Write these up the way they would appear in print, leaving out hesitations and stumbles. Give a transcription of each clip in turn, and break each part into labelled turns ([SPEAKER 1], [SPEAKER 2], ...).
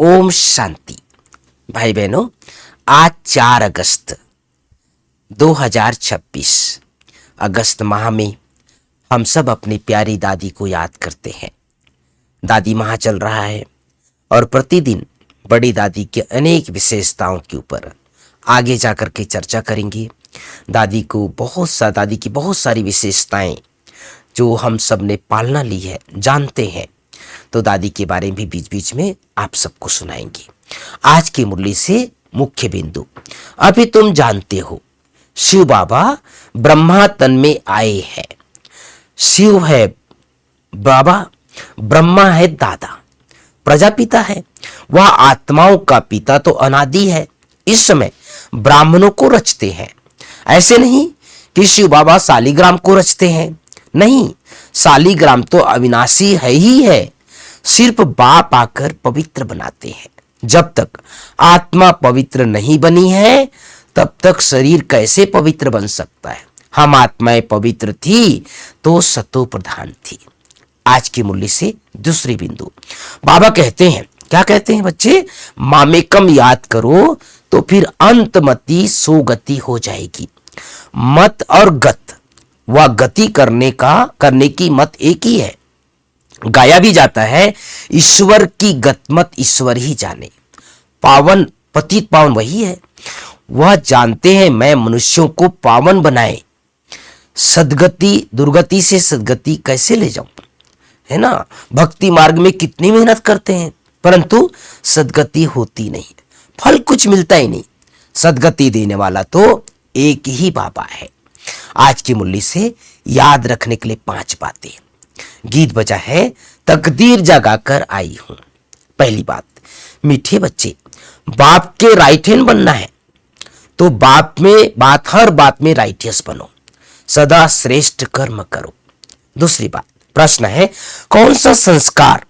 [SPEAKER 1] ओम शांति। भाई बहनों, आज 4 अगस्त 2026 अगस्त माह में हम सब अपनी प्यारी दादी को याद करते हैं। दादी माह चल रहा है और प्रतिदिन बड़ी दादी के अनेक विशेषताओं के ऊपर आगे जाकर के चर्चा करेंगे। दादी की बहुत सारी विशेषताएं जो हम सब ने पालना ली है, जानते हैं, तो दादी के बारे में भी बीच बीच में आप सबको सुनाएंगे। आज की मुरली से मुख्य बिंदु, अभी तुम जानते हो शिव बाबा ब्रह्मा तन में आए हैं। शिव है बाबा, ब्रह्मा है दादा, प्रजापिता है, वह आत्माओं का पिता तो अनादि है। इस समय ब्राह्मणों को रचते हैं। ऐसे नहीं कि शिव बाबा शालिग्राम को रचते हैं, नहीं, शालिग्राम तो अविनाशी है ही है, सिर्फ बाप आकर पवित्र बनाते हैं। जब तक आत्मा पवित्र नहीं बनी है तब तक शरीर कैसे पवित्र बन सकता है। हम आत्माएं पवित्र थी तो सतो प्रधान थी। आज की मुरली से दूसरी बिंदु, बाबा कहते हैं, क्या कहते हैं बच्चे, मामेकम याद करो तो फिर अंतमति सोगति हो जाएगी। मत और गत, वह गति करने की मत एक ही है। गाया भी जाता है, ईश्वर की गतमत ईश्वर ही जाने। पावन पतित पावन वही है, वह जानते हैं मैं मनुष्यों को पावन बनाए। सदगति दुर्गति से सदगति कैसे ले जाऊं, है ना। भक्ति मार्ग में कितनी मेहनत करते हैं परंतु सदगति होती नहीं, फल कुछ मिलता ही नहीं। सदगति देने वाला तो एक ही बाबा है। आज की मुरली से याद रखने के लिए 5 बातें। गीत बजा है, तकदीर जगाकर आई हूं। पहली बात, मीठे बच्चे, बाप के राइट हैंड बनना है तो हर बात में राइटियस बनो, सदा श्रेष्ठ कर्म करो। दूसरी बात, प्रश्न है, कौन सा संस्कार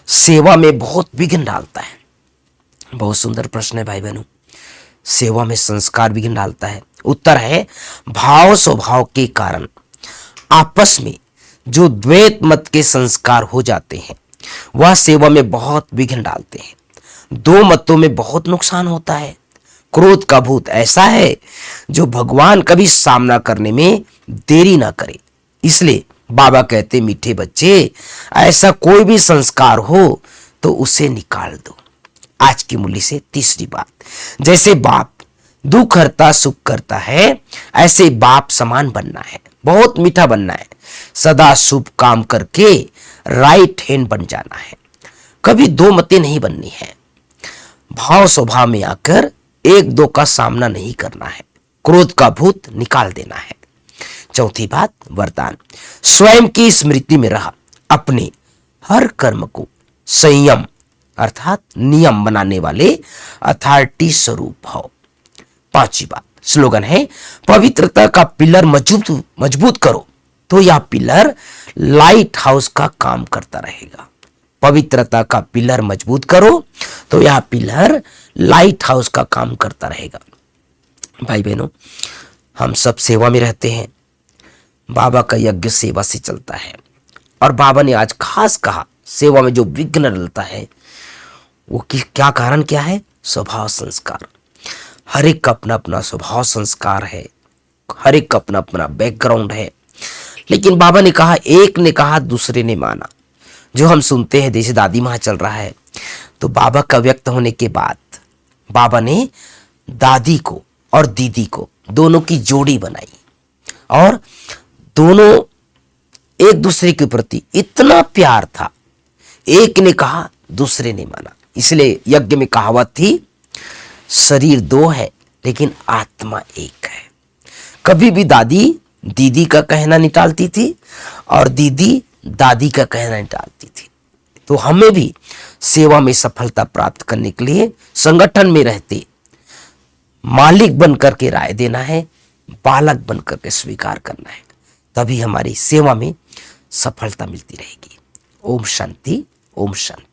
[SPEAKER 1] सेवा में बहुत विघ्न डालता है। बहुत सुंदर प्रश्न है भाई बहनों, सेवा में संस्कार विघ्न डालता है। उत्तर है, भाव स्वभाव के कारण आपस में जो द्वैत मत के संस्कार हो जाते हैं वह सेवा में बहुत विघ्न डालते हैं। 2 मतों में बहुत नुकसान होता है। क्रोध का भूत ऐसा है जो भगवान कभी सामना करने में देरी ना करे। इसलिए बाबा कहते, मीठे बच्चे, ऐसा कोई भी संस्कार हो तो उसे निकाल दो। आज की मुरली से तीसरी बात, जैसे बाप दुख हरता सुख करता है, ऐसे बाप समान बनना है, बहुत मीठा बनना है, सदा शुभ काम करके राइट हैंड बन जाना है। कभी 2 मतें नहीं बननी है। भाव स्वभाव में आकर 1-2 का सामना नहीं करना है। क्रोध का भूत निकाल देना है। चौथी बात, वरदान, स्वयं की स्मृति में रह अपने हर कर्म को संयम अर्थात नियम बनाने वाले अथॉरिटी स्वरूप हो। 5वीं बात, स्लोगन है, पवित्रता का पिलर मजबूत करो तो यह पिलर लाइट हाउस का काम करता रहेगा। पवित्रता का पिलर मजबूत करो तो यह पिलर लाइट हाउस का काम करता रहेगा। भाई बहनों, हम सब सेवा में रहते हैं। बाबा का यज्ञ सेवा से चलता है और बाबा ने आज खास कहा, सेवा में जो विघ्न डलता है वो क्या कारण क्या है, स्वभाव संस्कार। हर एक का अपना अपना स्वभाव संस्कार है, हर एक का अपना अपना बैकग्राउंड है। लेकिन बाबा ने कहा, एक ने कहा दूसरे ने माना। जो हम सुनते हैं, जैसे दादी माह चल रहा है तो बाबा का व्यक्त होने के बाद बाबा ने दादी को और दीदी को दोनों की जोड़ी बनाई और दोनों एक दूसरे के प्रति इतना प्यार था, एक ने कहा दूसरे ने माना। इसलिए यज्ञ में कहावत थी, शरीर 2 है लेकिन आत्मा 1 है। कभी भी दादी दीदी का कहना नहीं टालती थी और दीदी दादी का कहना नहीं टालती थी। तो हमें भी सेवा में सफलता प्राप्त करने के लिए संगठन में रहते मालिक बनकर के राय देना है, बालक बनकर के स्वीकार करना है, तभी हमारी सेवा में सफलता मिलती रहेगी। ओम शांति, ओम शांति।